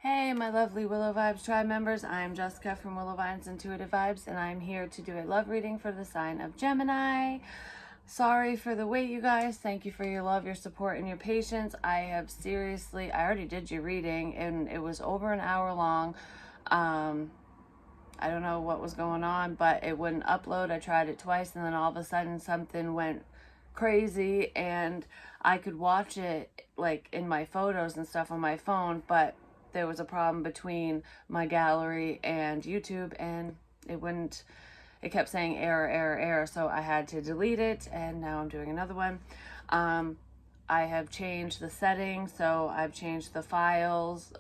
Hey, my lovely Willow Vibes tribe members. I'm Jessica from Willow Vines Intuitive Vibes, and I'm here to do a love reading for the sign of Gemini. Sorry for the wait, you guys. Thank you for your love, your support, and your patience. I already did your reading, and it was over an hour long. I don't know what was going on, but it wouldn't upload. I tried it twice, and then all of a sudden something went crazy, and I could watch it like in my photos and stuff on my phone, but there was a problem between my gallery and YouTube, and it kept saying error, error, error, so I had to delete it, and now I'm doing another one. I have changed the settings, so I've changed the files,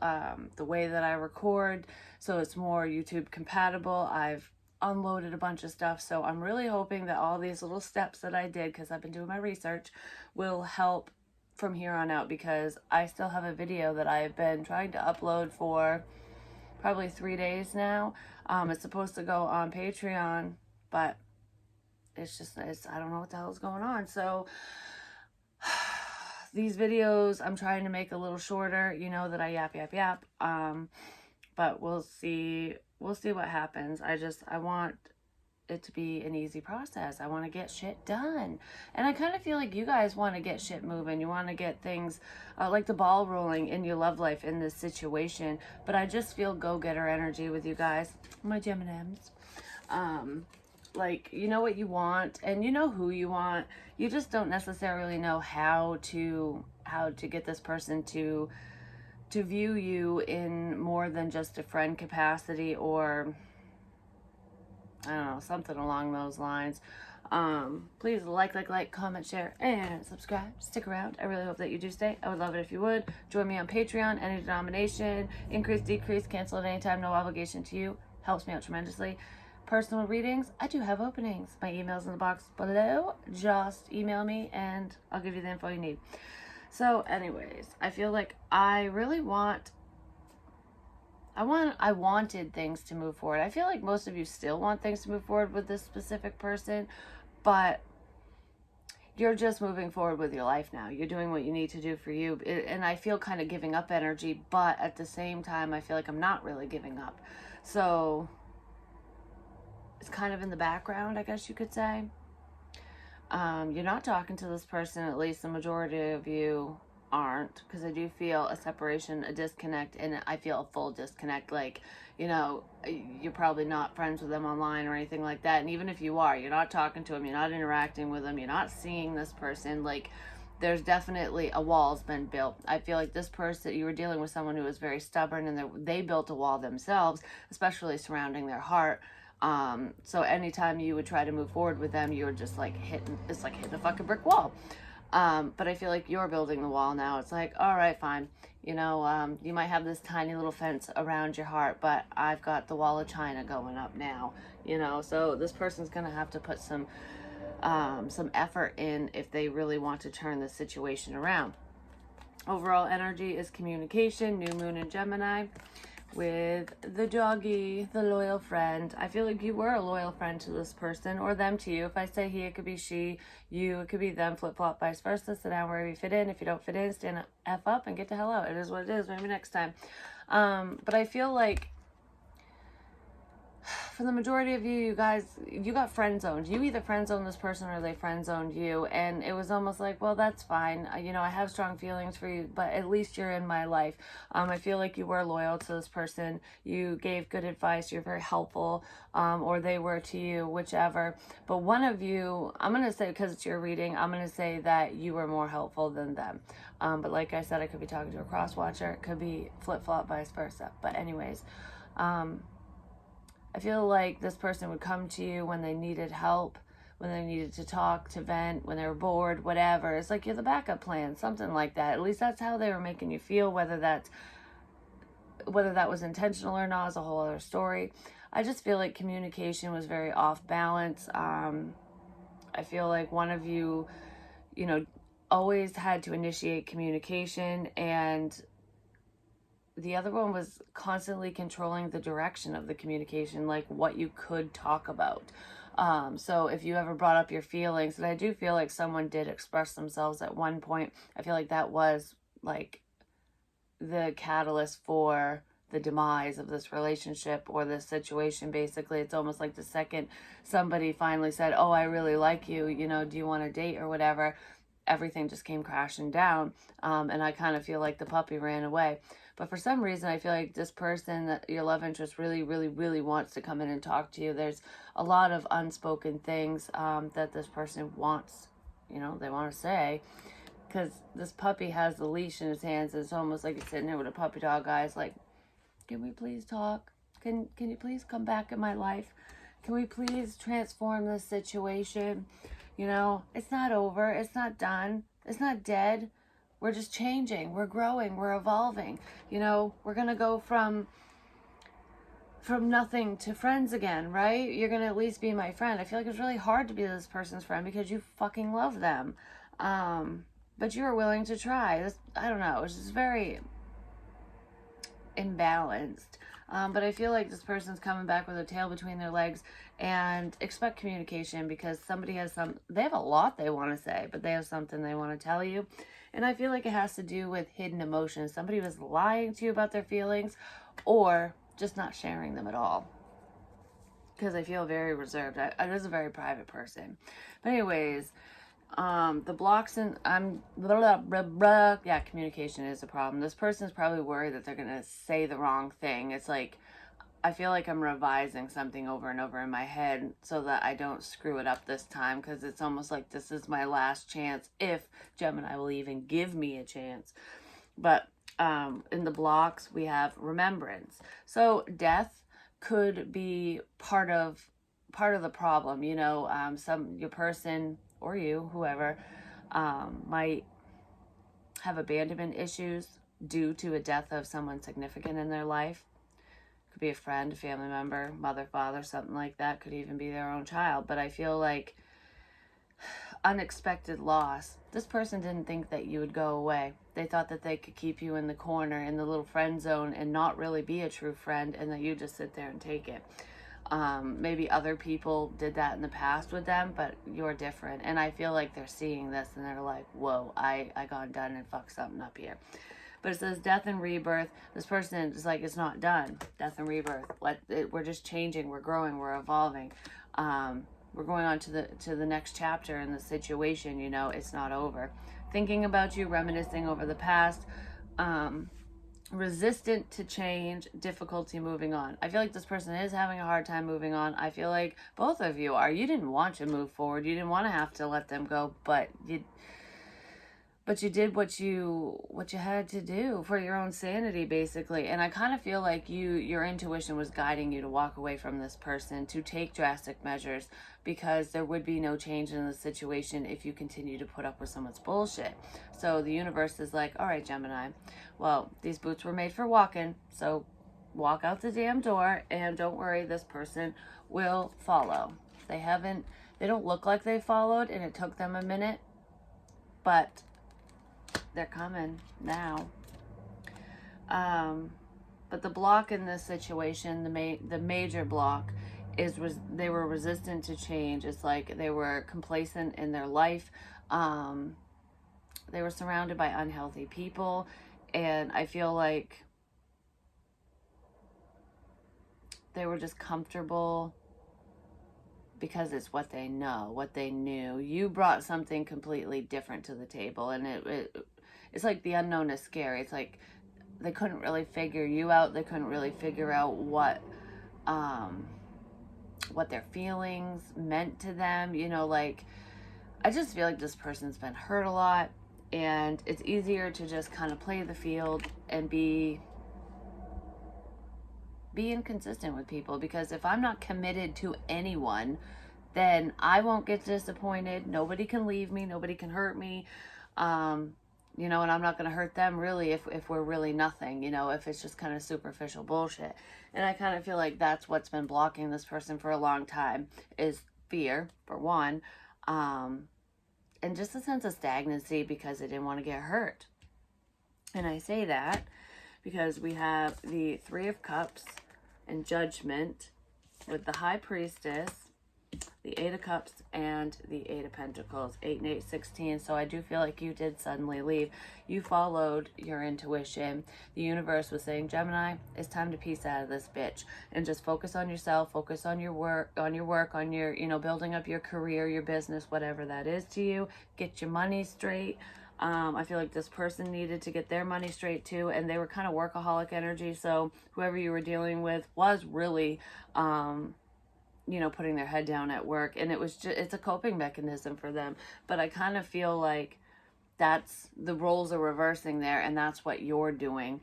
the way that I record, so it's more YouTube compatible. I've unloaded a bunch of stuff, so I'm really hoping that all these little steps that I did, because I've been doing my research, will help from here on out, because I still have a video that I've been trying to upload for probably 3 days now. It's supposed to go on Patreon, but I don't know what the hell is going on. So these videos I'm trying to make a little shorter, you know that I yap. But we'll see what happens. I want it to be an easy process. I want to get shit done, and I kind of feel like you guys want to get shit moving. You want to get things like the ball rolling in your love life in this situation. But I just feel go-getter energy with you guys, my Geminis. Like, you know what you want, and you know who you want. You just don't necessarily know how to get this person to view you in more than just a friend capacity, or I don't know, something along those lines. Please like, comment, share, and subscribe. Stick around. I really hope that you do stay. I would love it if you would. Join me on Patreon, any denomination, increase, decrease, cancel at any time, no obligation to you. Helps me out tremendously. Personal readings, I do have openings. My email's in the box below. Just email me and I'll give you the info you need. So anyways, I feel like I wanted things to move forward. I feel like most of you still want things to move forward with this specific person, but you're just moving forward with your life now. You're doing what you need to do for you. And I feel kind of giving up energy, but at the same time, I feel like I'm not really giving up. So it's kind of in the background, I guess you could say. You're not talking to this person, at least the majority of you aren't, because I do feel a separation, a disconnect, and I feel a full disconnect. Like, you know, you're probably not friends with them online or anything like that, and even if you are, you're not talking to them, you're not interacting with them, you're not seeing this person. Like, there's definitely a wall's been built. I feel like this person, you were dealing with someone who was very stubborn, and they built a wall themselves, especially surrounding their heart. So anytime you would try to move forward with them, you were just like hitting a fucking brick wall. But I feel like you're building the wall now. It's like, all right, fine. You know, you might have this tiny little fence around your heart, but I've got the wall of China going up now, you know? So this person's going to have to put some effort in if they really want to turn this situation around. Overall energy is communication, new moon in Gemini. With the doggy, the loyal friend. I feel like you were a loyal friend to this person, or them to you. If I say he, it could be she, you, it could be them, flip-flop, vice versa. Sit down wherever you fit in. If you don't fit in, stand F up and get the hell out. It is what it is. Maybe next time. But I feel like for the majority of you, you guys, you got friend zoned. You either friend zoned this person or they friend zoned you. And it was almost like, well, that's fine. You know, I have strong feelings for you, but at least you're in my life. I feel like you were loyal to this person. You gave good advice. You're very helpful, or they were to you, whichever. But one of you, I'm going to say, because it's your reading, I'm going to say that you were more helpful than them. But like I said, I could be talking to a cross watcher. It could be flip-flop, vice versa. But anyways, I feel like this person would come to you when they needed help, when they needed to talk, to vent, when they were bored, whatever. It's like you're the backup plan, something like that. At least that's how they were making you feel. Whether that was intentional or not is a whole other story. I just feel like communication was very off balance. I feel like one of you, you know, always had to initiate communication, and the other one was constantly controlling the direction of the communication, like what you could talk about. So if you ever brought up your feelings, and I do feel like someone did express themselves at one point, I feel like that was like the catalyst for the demise of this relationship or this situation. Basically, it's almost like the second somebody finally said, oh, I really like you, you know, do you want to date or whatever, everything just came crashing down. And I kind of feel like the puppy ran away. But for some reason, I feel like this person, your love interest, really, really, really wants to come in and talk to you. There's a lot of unspoken things that this person wants, you know, they want to say. Because this puppy has the leash in his hands. It's almost like he's sitting there with a puppy dog eyes like, can we please talk? Can you please come back in my life? Can we please transform this situation? You know, it's not over. It's not done. It's not dead. We're just changing. We're growing. We're evolving. You know, we're going to go from nothing to friends again, right? You're going to at least be my friend. I feel like it's really hard to be this person's friend because you fucking love them. But you were willing to try. This, I don't know. It's just very imbalanced. But I feel like this person's coming back with their tail between their legs, and expect communication because somebody has they have a lot they want to say, but they have something they want to tell you. And I feel like it has to do with hidden emotions. Somebody was lying to you about their feelings or just not sharing them at all. Because I feel very reserved. I was a very private person. But anyways, the blocks and yeah, communication is a problem. This person's probably worried that they're going to say the wrong thing. It's like, I feel like I'm revising something over and over in my head so that I don't screw it up this time, because it's almost like this is my last chance, if Gemini will even give me a chance. But in the blocks, we have remembrance. So death could be part of the problem, you know. Your person or you, whoever, might have abandonment issues due to a death of someone significant in their life. Could be a friend, a family member, mother, father, something like that. Could even be their own child. But I feel like unexpected loss. This person didn't think that you would go away. They thought that they could keep you in the corner, in the little friend zone, and not really be a true friend, and that you just sit there and take it. Maybe other people did that in the past with them, but you're different. And I feel like they're seeing this and they're like, whoa, I got done and fucked something up here. But it says death and rebirth. This person is like, it's not done. Death and rebirth. We're just changing. We're growing. We're evolving. We're going on to the next chapter in the situation. You know, it's not over. Thinking about you, reminiscing over the past. Resistant to change, difficulty moving on. I feel like this person is having a hard time moving on. I feel like both of you are. You didn't want to move forward. You didn't want to have to let them go, but you did what you had to do for your own sanity, basically. And I kind of feel like your intuition was guiding you to walk away from this person, to take drastic measures, because there would be no change in the situation if you continue to put up with someone's bullshit. So the universe is like, all right, Gemini, well, these boots were made for walking, so walk out the damn door, and don't worry, this person will follow. They don't look like they followed, and it took them a minute, but they're coming now. But the block in this situation, the major block, is they were resistant to change. It's like they were complacent in their life. They were surrounded by unhealthy people, and I feel like they were just comfortable because it's what they know, what they knew. You brought something completely different to the table, and it's like the unknown is scary. It's like they couldn't really figure you out. They couldn't really figure out what their feelings meant to them. You know, like, I just feel like this person's been hurt a lot, and it's easier to just kind of play the field and be inconsistent with people, because if I'm not committed to anyone, then I won't get disappointed. Nobody can leave me. Nobody can hurt me. You know, and I'm not going to hurt them really if we're really nothing, you know, if it's just kind of superficial bullshit. And I kind of feel like that's what's been blocking this person for a long time, is fear, for one, and just a sense of stagnancy because they didn't want to get hurt. And I say that because we have the Three of Cups and Judgment with the High Priestess, the Eight of Cups and the Eight of Pentacles, 8 and 8, 16. So I do feel like you did suddenly leave. You followed your intuition. The universe was saying, Gemini, it's time to peace out of this bitch and just focus on yourself, focus on your work, on your, you know, building up your career, your business, whatever that is to you. Get your money straight. I feel like this person needed to get their money straight too, and they were kind of workaholic energy. So whoever you were dealing with was really, you know, putting their head down at work, and it's a coping mechanism for them. But I kind of feel like that's, the roles are reversing there, and that's what you're doing.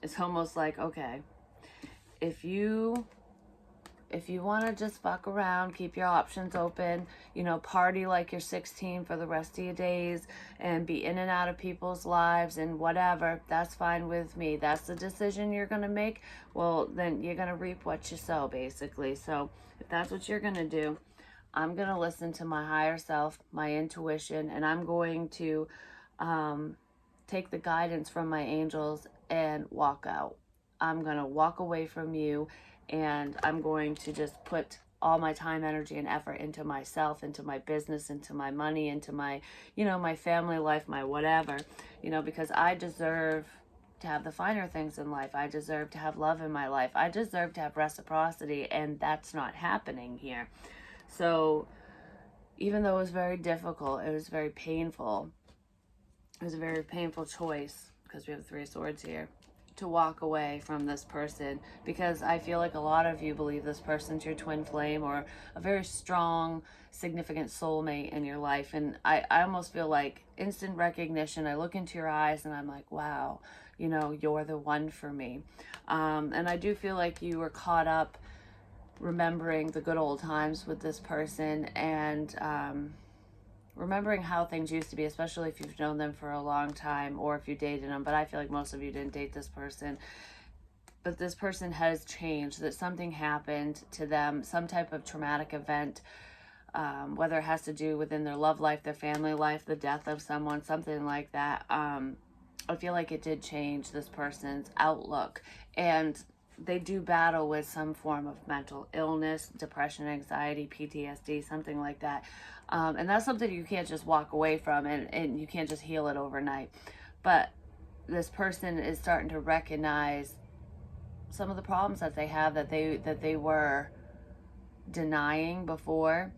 It's almost like, okay, if you want to just fuck around, keep your options open, you know, party like you're 16 for the rest of your days and be in and out of people's lives and whatever, that's fine with me. That's the decision you're going to make. Well, then you're going to reap what you sow, basically. So if that's what you're going to do, I'm going to listen to my higher self, my intuition, and I'm going to take the guidance from my angels and walk out. I'm going to walk away from you, and I'm going to just put all my time, energy, and effort into myself, into my business, into my money, into my, you know, my family life, my whatever, you know, because I deserve to have the finer things in life. I deserve to have love in my life. I deserve to have reciprocity, and that's not happening here. So even though it was very difficult, it was very painful. It was a very painful choice, because we have the Three of Swords here, to walk away from this person, because I feel like a lot of you believe this person's your twin flame or a very strong, significant soulmate in your life. And I almost feel like instant recognition. I look into your eyes and I'm like, wow, you know, you're the one for me. And I do feel like you were caught up remembering the good old times with this person, and remembering how things used to be, especially if you've known them for a long time or if you dated them. But I feel like most of you didn't date this person. But this person has changed, that something happened to them, some type of traumatic event, whether it has to do within their love life, their family life, the death of someone, something like that. I feel like it did change this person's outlook. And they do battle with some form of mental illness, depression, anxiety, PTSD, something like that. And that's something you can't just walk away from, and you can't just heal it overnight. But this person is starting to recognize some of the problems that they have, that they were denying before.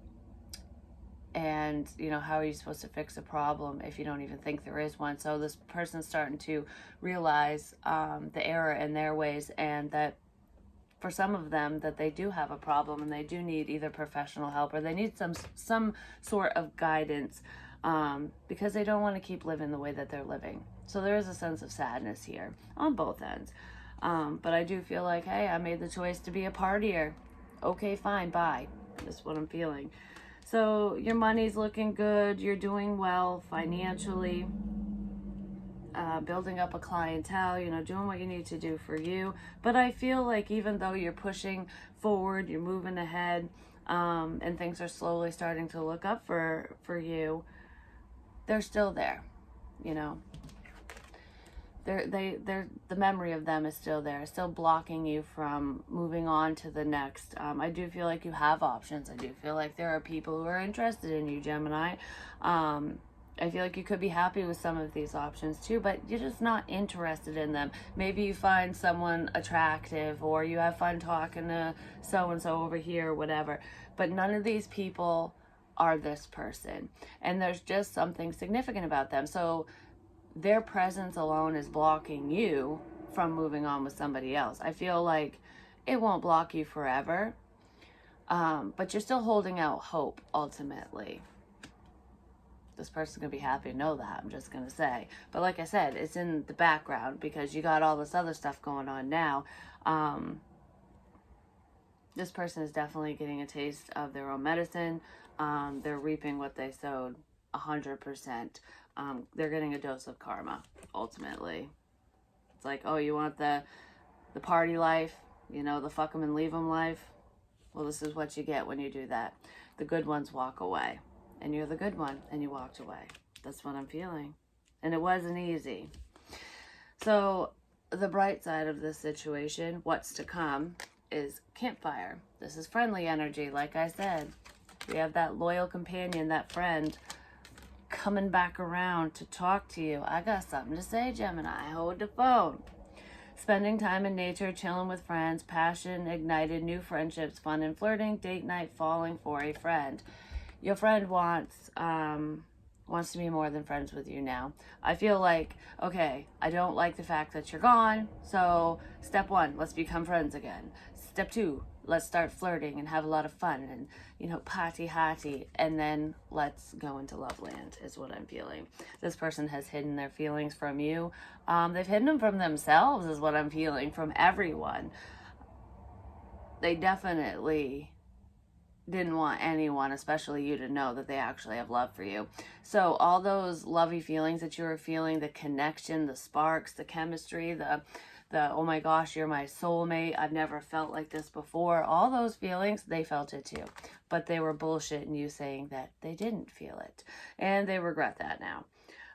And, you know, how are you supposed to fix a problem if you don't even think there is one? So this person's starting to realize the error in their ways, and that for some of them, that they do have a problem and they do need either professional help or they need some sort of guidance, because they don't want to keep living the way that they're living. So there is a sense of sadness here on both ends. But I do feel like, hey, I made the choice to be a partier. Okay, fine, bye. That's what I'm feeling. So your money's looking good. You're doing well financially, building up a clientele, you know, doing what you need to do for you. But I feel like even though you're pushing forward, you're moving ahead, and things are slowly starting to look up for you, they're still there, you know. They're the memory of them is still there, still blocking you from moving on to the next. I do feel like you have options. I do feel like there are people who are interested in you, Gemini. I feel like you could be happy with some of these options too, but you're just not interested in them. Maybe you find someone attractive, or you have fun talking to so-and-so over here or whatever, but none of these people are this person. And there's just something significant about them. So their presence alone is blocking you from moving on with somebody else. I feel like it won't block you forever, but you're still holding out hope ultimately. This person's gonna be happy to know that, I'm just gonna say. But like I said, it's in the background because you got all this other stuff going on now. This person is definitely getting a taste of their own medicine. They're reaping what they sowed 100%. They're getting a dose of karma, ultimately. It's like, oh, you want the party life, you know, the fuck 'em and leave 'em life? Well, this is what you get when you do that. The good ones walk away. And you're the good one, and you walked away. That's what I'm feeling. And it wasn't easy. So the bright side of this situation, what's to come, is campfire. This is friendly energy. Like I said, we have that loyal companion, that friend coming back around to talk to you. I got something to say, Gemini. Hold the phone. Spending time in nature, chilling with friends, passion ignited, new friendships, fun and flirting, date night, falling for a friend. Your friend wants to be more than friends with you now. I feel like, okay, I don't like the fact that you're gone, so step 1, let's become friends again. Step 2, let's start flirting and have a lot of fun and, party hatty, and then let's go into love land is what I'm feeling. This person has hidden their feelings from you. They've hidden them from themselves is what I'm feeling, from everyone. They definitely didn't want anyone, especially you, to know that they actually have love for you. So all those lovey feelings that you were feeling, the connection, the sparks, the chemistry, the oh my gosh, you're my soulmate, I've never felt like this before, all those feelings, they felt it too. But they were bullshitting you, saying that they didn't feel it. And they regret that now.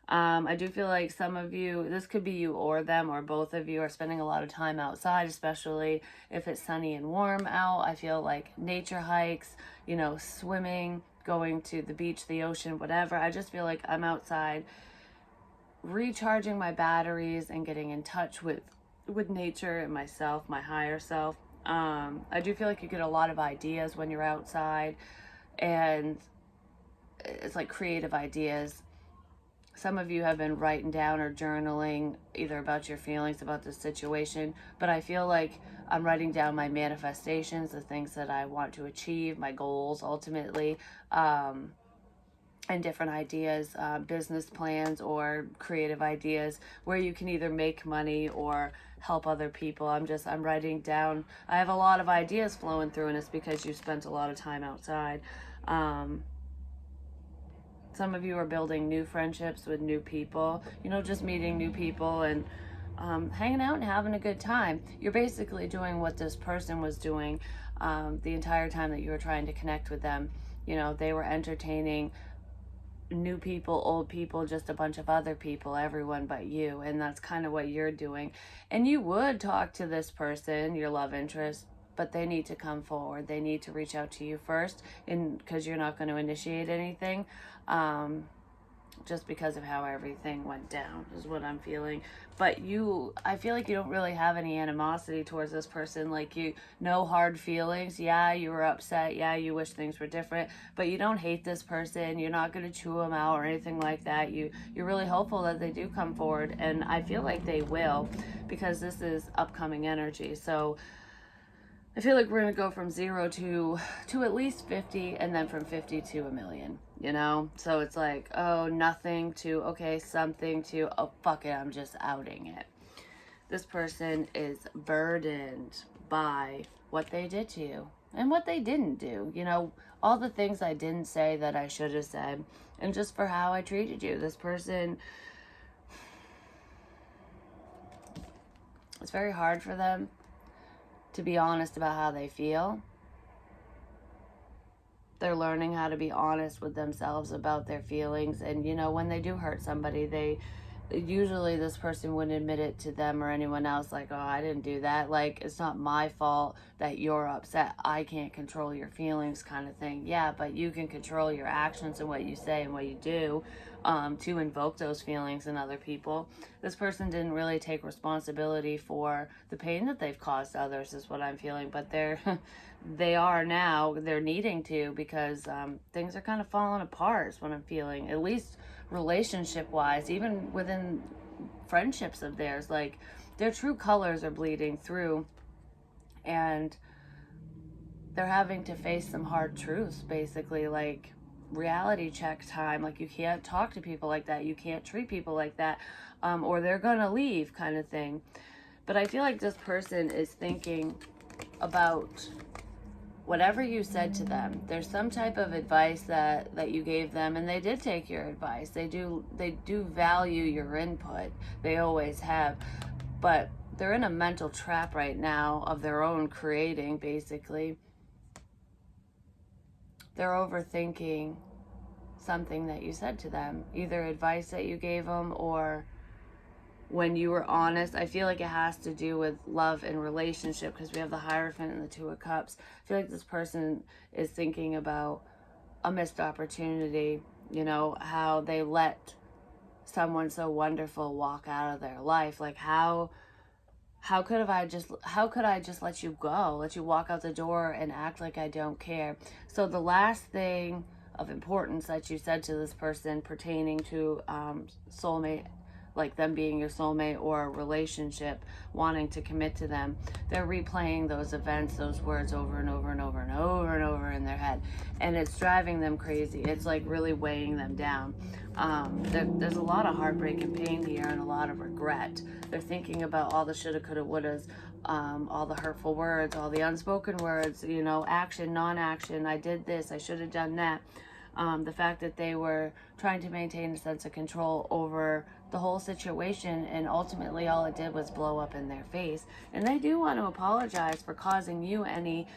I do feel like some of you, this could be you or them or both of you, are spending a lot of time outside, especially if it's sunny and warm out. I feel like nature hikes, swimming, going to the beach, the ocean, whatever. I just feel like I'm outside recharging my batteries and getting in touch with nature and myself, my higher self. I do feel like you get a lot of ideas when you're outside, and it's like creative ideas. Some of you have been writing down or journaling either about your feelings about the situation, but I feel like I'm writing down my manifestations, the things that I want to achieve, my goals ultimately, and different ideas, business plans or creative ideas where you can either make money or help other people. I'm writing down. I have a lot of ideas flowing through, and it's because you spent a lot of time outside. Some of you are building new friendships with new people, just meeting new people and hanging out and having a good time. You're basically doing what this person was doing the entire time that you were trying to connect with them. They were entertaining new people, old people, just a bunch of other people, everyone but you. And that's kind of what you're doing. And you would talk to this person, your love interest, but they need to come forward. They need to reach out to you first, and because you're not going to initiate anything, just because of how everything went down is what I'm feeling. But I feel like you don't really have any animosity towards this person. Like, no hard feelings. Yeah, you were upset. Yeah, you wish things were different, but you don't hate this person. You're not going to chew them out or anything like that. You're really hopeful that they do come forward, and I feel like they will, because this is upcoming energy. So I feel like we're going to go from 0 to at least 50, and then from 50 to a million, So it's like, oh, nothing to, okay, something to, oh, fuck it, I'm just outing it. This person is burdened by what they did to you and what they didn't do. All the things I didn't say that I should have said, and just for how I treated you. This person, it's very hard for them to be honest about how they feel. They're learning how to be honest with themselves about their feelings. And, when they do hurt somebody, usually this person wouldn't admit it to them or anyone else. Like, oh, I didn't do that. Like, it's not my fault that you're upset. I can't control your feelings, kind of thing. Yeah, but you can control your actions and what you say and what you do to invoke those feelings in other people. This person didn't really take responsibility for the pain that they've caused others, is what I'm feeling. But they are now. They're needing to, because things are kind of falling apart, is what I'm feeling. At least relationship wise, even within friendships of theirs. Like, their true colors are bleeding through, and they're having to face some hard truths, basically, like reality check time. Like, you can't talk to people like that, you can't treat people like that, or they're gonna leave, kind of thing. But I feel like this person is thinking about whatever you said to them. There's some type of advice that you gave them, and they did take your advice. They do value your input. They always have. But they're in a mental trap right now of their own creating, basically. They're overthinking something that you said to them, either advice that you gave them or when you were honest. I feel like it has to do with love and relationship, because we have the Hierophant and the Two of Cups. I feel like this person is thinking about a missed opportunity, you know, how they let someone so wonderful walk out of their life. Like, how could I just let you go, let you walk out the door and act like I don't care? So the last thing of importance that you said to this person pertaining to soulmate, like them being your soulmate or a relationship, wanting to commit to them, they're replaying those events, those words over and over and over and over and over in their head, and it's driving them crazy. It's like really weighing them down. There's a lot of heartbreak and pain here, and a lot of regret. They're thinking about all the shoulda, coulda, wouldas, all the hurtful words, all the unspoken words, you know, action, non-action, I did this, I should have done that. The fact that they were trying to maintain a sense of control over the whole situation, and ultimately all it did was blow up in their face. And they do want to apologize for causing you any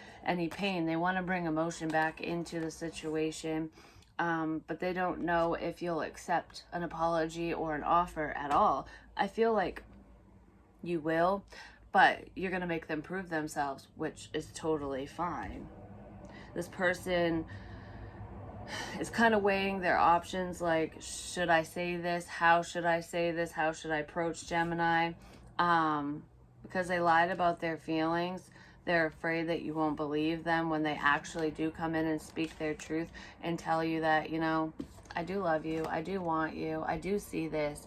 pain. They want to bring emotion back into the situation, but they don't know if you'll accept an apology or an offer at all. I feel like you will, but you're going to make them prove themselves, which is totally fine. This person is kind of weighing their options, like, should I say this? How should I say this? How should I approach Gemini? Because they lied about their feelings. They're afraid that you won't believe them when they actually do come in and speak their truth and tell you that, you know, I do love you, I do want you, I do see this.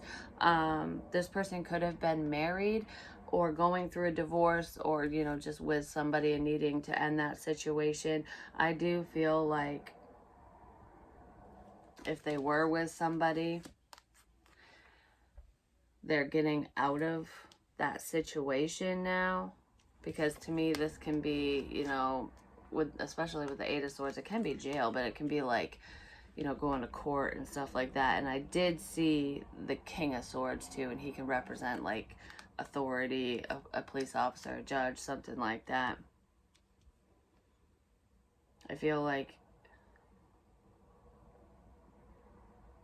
This person could have been married or going through a divorce, or, you know, just with somebody and needing to end that situation. I do feel like if they were with somebody, they're getting out of that situation now. Because to me, this can be, you know, especially with the Eight of Swords, it can be jail, but it can be like, you know, going to court and stuff like that. And I did see the King of Swords too, and he can represent like authority, a police officer, a judge, something like that. I feel like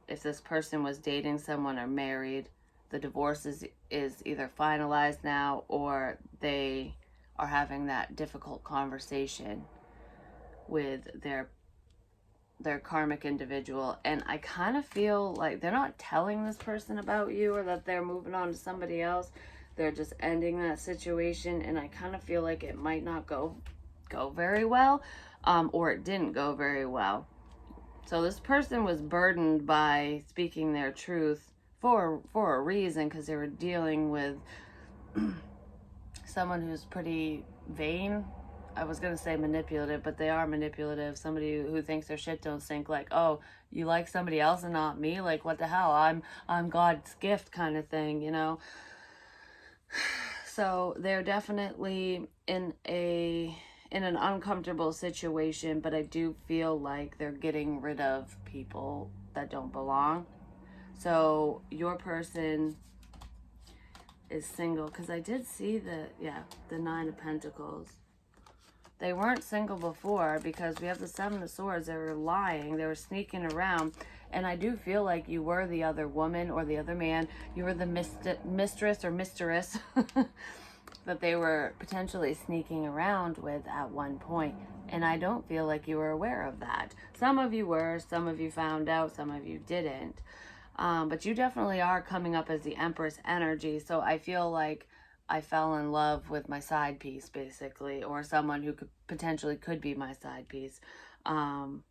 if this person was dating someone or married, the divorce is either finalized now, or they are having that difficult conversation with their karmic individual. And I kind of feel like they're not telling this person about you, or that they're moving on to somebody else. They're just ending that situation, and I kind of feel like it might not go very well, or it didn't go very well. So this person was burdened by speaking their truth for a reason, because they were dealing with someone who's pretty vain. I was going to say manipulative, but they are manipulative. Somebody who thinks their shit don't sink, like, oh, you like somebody else and not me? Like, what the hell? I'm God's gift kind of thing, you know? So they're definitely in an uncomfortable situation, but I do feel like they're getting rid of people that don't belong. So your person is single, because I did see the Nine of Pentacles. They weren't single before, because we have the Seven of Swords. They were lying. They were sneaking around. And I do feel like you were the other woman or the other man. You were the mistress or mistress that they were potentially sneaking around with at one point. And I don't feel like you were aware of that. Some of you were, some of you found out, some of you didn't. But you definitely are coming up as the Empress energy. So I feel like I fell in love with my side piece, basically, or someone who potentially could be my side piece. And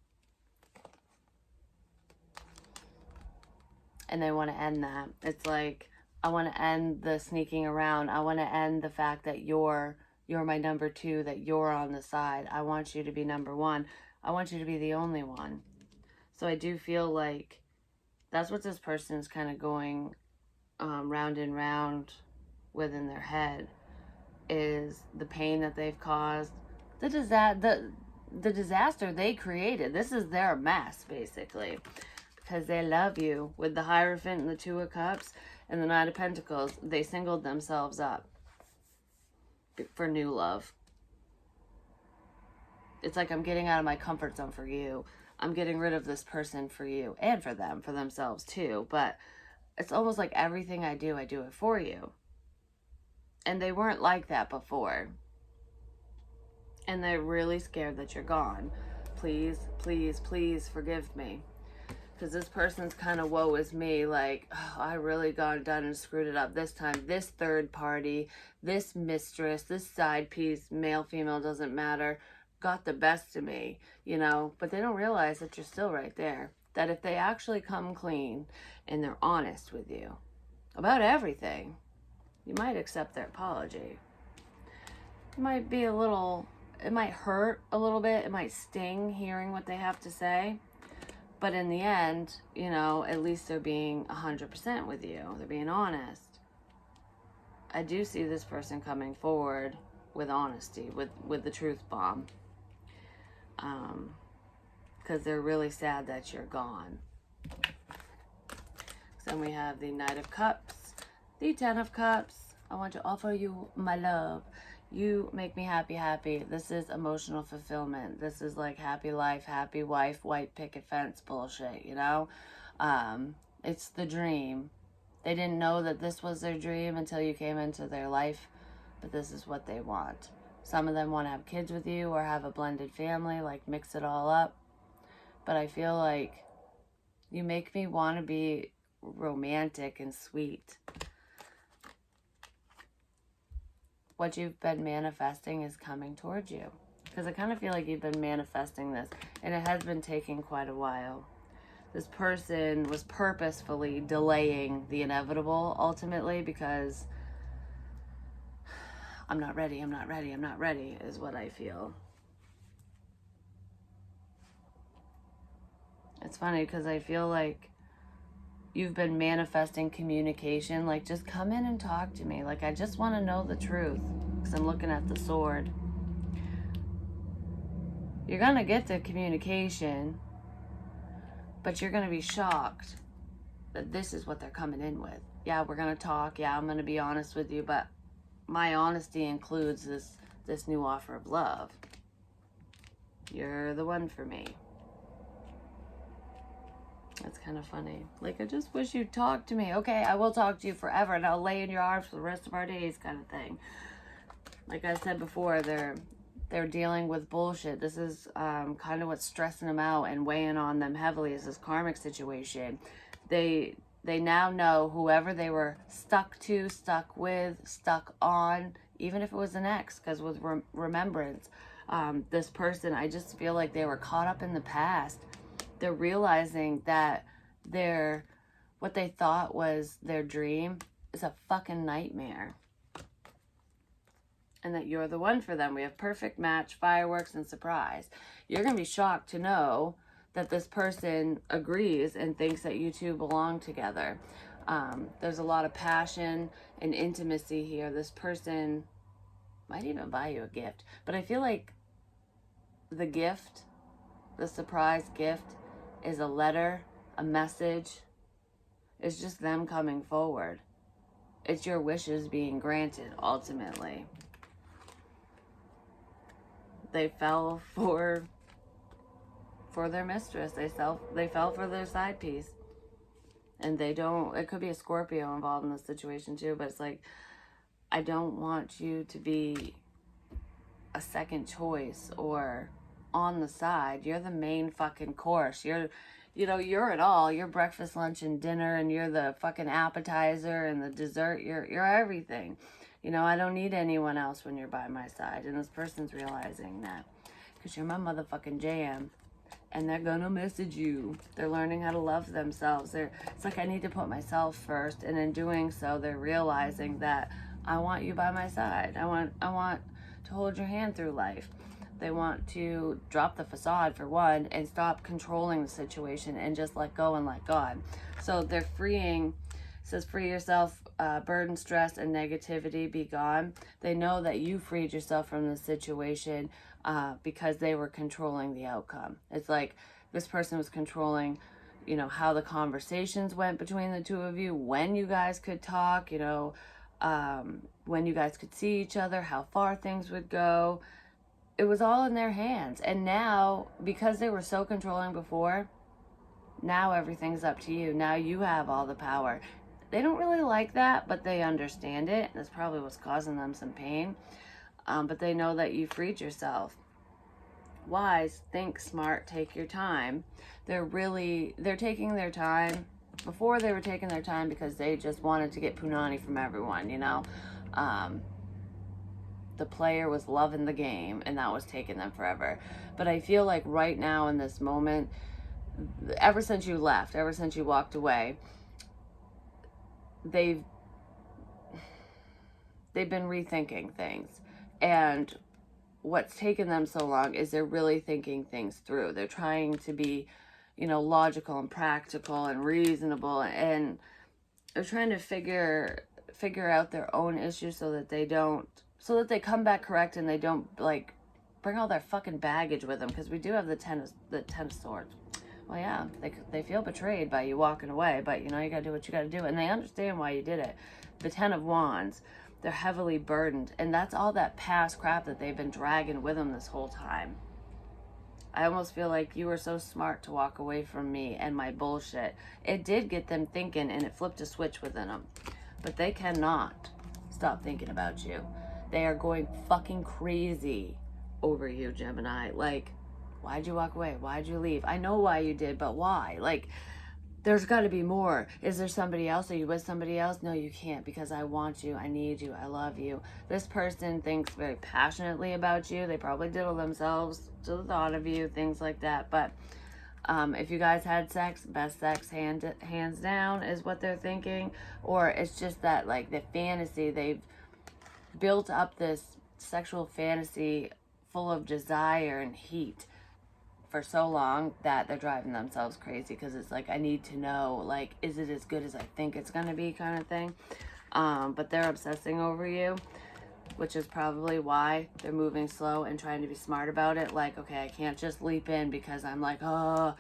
they want to end that. It's like, I want to end the sneaking around. I want to end the fact that you're my number two, that you're on the side. I want you to be number one. I want you to be the only one. So I do feel like that's what this person's kind of going round and round with in their head, is the pain that they've caused, the disaster they created. This is their mess, basically, because they love you. With the Hierophant and the Two of Cups and the Nine of Pentacles, they singled themselves up for new love. It's like, I'm getting out of my comfort zone for you. I'm getting rid of this person for you, and for them, for themselves too. But it's almost like everything I do it for you. And they weren't like that before. And they're really scared that you're gone. Please, please, please forgive me. Because this person's kind of woe is me, like, oh, I really done and screwed it up this time. This third party, this mistress, this side piece, male, female, doesn't matter, got the best of me, you know. But they don't realize that you're still right there. That if they actually come clean and they're honest with you about everything, you might accept their apology. It might be a little, it might hurt a little bit, it might sting hearing what they have to say. But in the end, you know, at least they're being 100% with you. They're being honest. I do see this person coming forward with honesty, with the truth bomb. Because they're really sad that you're gone. Then we have the Knight of Cups, the Ten of Cups. I want to offer you my love. You make me happy, happy. This is emotional fulfillment. This is like happy life, happy wife, white picket fence bullshit, you know? It's the dream. They didn't know that this was their dream until you came into their life, but this is what they want. Some of them want to have kids with you or have a blended family, like mix it all up. But I feel like you make me want to be romantic and sweet. What you've been manifesting is coming towards you. Because I kind of feel like you've been manifesting this, and it has been taking quite a while. This person was purposefully delaying the inevitable, ultimately, because I'm not ready, I'm not ready, I'm not ready, is what I feel. It's funny, because I feel like you've been manifesting communication, like, just come in and talk to me. Like, I just want to know the truth, because I'm looking at the sword. You're going to get the communication, but you're going to be shocked that this is what they're coming in with. Yeah, we're going to talk. Yeah, I'm going to be honest with you, but my honesty includes this new offer of love. You're the one for me. That's kind of funny. Like, I just wish you'd talk to me. Okay, I will talk to you forever, and I'll lay in your arms for the rest of our days, kind of thing. Like I said before, they're dealing with bullshit. This is kind of what's stressing them out and weighing on them heavily, is this karmic situation. They now know whoever they were stuck to, stuck with, stuck on, even if it was an ex, because with remembrance, this person, I just feel like they were caught up in the past. They're realizing that what they thought was their dream is a fucking nightmare. And that you're the one for them. We have perfect match, fireworks, and surprise. You're going to be shocked to know that this person agrees and thinks that you two belong together. There's a lot of passion and intimacy here. This person might even buy you a gift. But I feel like the gift, the surprise gift, is a letter, a message. It's just them coming forward. It's your wishes being granted, ultimately. They fell for their mistress. They fell for their side piece. And they don't, it could be a Scorpio involved in this situation too, but it's like, I don't want you to be a second choice or on the side. You're the main fucking course. You're it all. You're breakfast, lunch, and dinner, and you're the fucking appetizer and the dessert. You're everything. You know, I don't need anyone else when you're by my side. And this person's realizing that, because you're my motherfucking jam. And they're gonna message you. They're learning how to love themselves. It's like, I need to put myself first, and in doing so, they're realizing that I want you by my side. I want to hold your hand through life. They want to drop the facade, for one, and stop controlling the situation and just let go and let God. So they're freeing. It says, free yourself, burden, stress, and negativity be gone. They know that you freed yourself from the situation because they were controlling the outcome. It's like this person was controlling, how the conversations went between the two of you, when you guys could talk, when you guys could see each other, how far things would go. It was all in their hands. And now, because they were so controlling before, now everything's up to you. Now you have all the power. they don't really like that, but they understand it. That's probably what's causing them some pain. But they know that you freed yourself. Wise, think smart, take your time. They're taking their time. Before, they were taking their time because they just wanted to get punani from everyone, you know. The player was loving the game, and that was taking them forever. But I feel like right now in this moment, ever since you left, ever since you walked away, they've been rethinking things. And what's taken them so long is they're really thinking things through. They're trying to be, you know, logical and practical and reasonable, and they're trying to figure out their own issues so that they come back correct, and they don't like bring all their fucking baggage with them, because we do have the ten of swords. Well, yeah, they feel betrayed by you walking away, but you know, you gotta do what you gotta do, and they understand why you did it. The 10 of Wands, they're heavily burdened, and that's all that past crap that they've been dragging with them this whole time. I almost feel like you were so smart to walk away from me and my bullshit. It did get them thinking, and it flipped a switch within them. But they cannot stop thinking about you. They are going fucking crazy over you, Gemini. Like, why'd you walk away? Why'd you leave? I know why you did, but why? Like, there's got to be more. Is there somebody else? Are you with somebody else? No, you can't, because I want you. I need you. I love you. This person thinks very passionately about you. They probably diddle themselves to the thought of you, things like that. But if you guys had sex, best sex hands down is what they're thinking. Or it's just that, like, the fantasy. They've built up this sexual fantasy full of desire and heat for so long that they're driving themselves crazy, because it's like, I need to know, like, is it as good as I think it's gonna be, kind of thing. But they're obsessing over you, which is probably why they're moving slow and trying to be smart about it. Like, okay, I can't just leap in because I'm like, I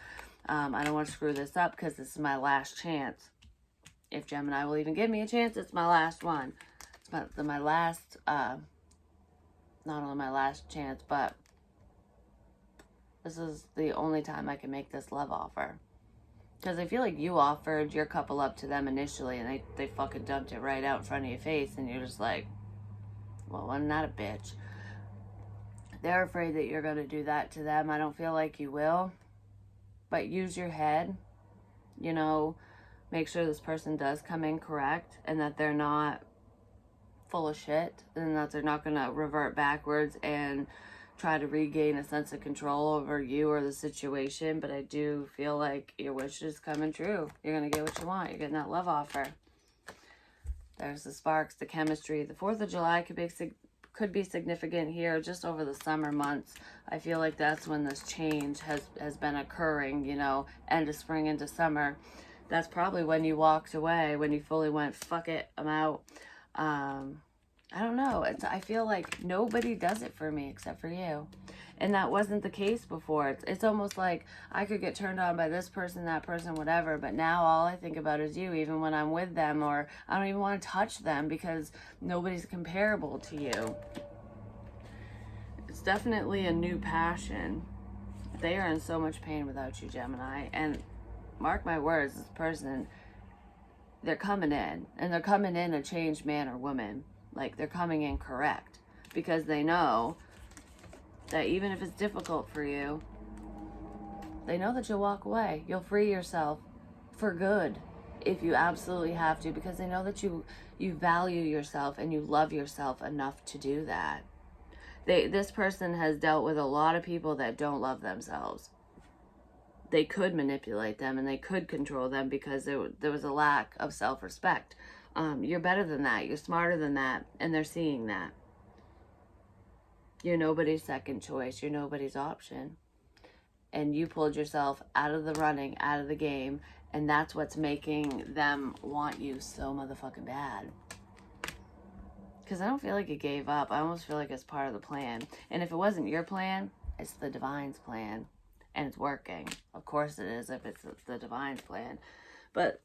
don't want to screw this up, because this is my last chance. If Gemini will even give me a chance, it's my last one. It's my last, not only my last chance, but this is the only time I can make this love offer. Because I feel like you offered your couple up to them initially, and they fucking dumped it right out in front of your face, and you're just like, well, I'm not a bitch. They're afraid that you're going to do that to them. I don't feel like you will. But use your head. You know, make sure this person does come in correct, and that they're not full of shit, and that they're not going to revert backwards and try to regain a sense of control over you or the situation. But I do feel like your wish is coming true. You're going to get what you want. You're getting that love offer. There's the sparks, the chemistry. The 4th of July could be significant here, just over the summer months. I feel like that's when this change has been occurring, you know, end of spring into summer. That's probably when you walked away, when you fully went, fuck it, I'm out. I don't know. I feel like nobody does it for me except for you. And that wasn't the case before. It's almost like I could get turned on by this person, that person, whatever, but now all I think about is you, even when I'm with them, or I don't even want to touch them, because nobody's comparable to you. It's definitely a new passion. They are in so much pain without you, Gemini. And mark my words, this person, they're coming in. And they're coming in a changed man or woman. Like, they're coming in correct, because they know that even if it's difficult for you, they know that you'll walk away. You'll free yourself for good if you absolutely have to, because they know that you value yourself and you love yourself enough to do that. This person has dealt with a lot of people that don't love themselves. They could manipulate them and they could control them, because there was a lack of self-respect. You're better than that. You're smarter than that. And they're seeing that. You're nobody's second choice. You're nobody's option. And you pulled yourself out of the running, out of the game. And that's what's making them want you so motherfucking bad. Because I don't feel like you gave up. I almost feel like it's part of the plan. And if it wasn't your plan, it's the divine's plan. And it's working. Of course it is, if it's the divine's plan. But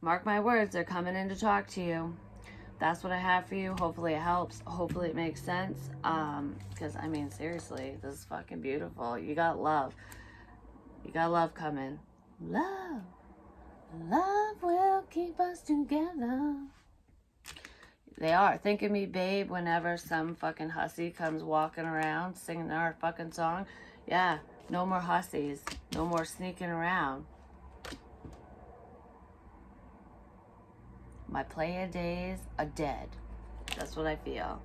mark my words, they're coming in to talk to you. That's what I have for you. Hopefully it helps. Hopefully it makes sense. Because, I mean, seriously, this is fucking beautiful. You got love. You got love coming. Love. Love will keep us together. They are. Think of me, babe, whenever some fucking hussy comes walking around singing our fucking song. Yeah, no more hussies. No more sneaking around. My playa days are dead. That's what I feel.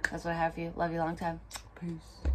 That's what I have for you. Love you long time. Peace.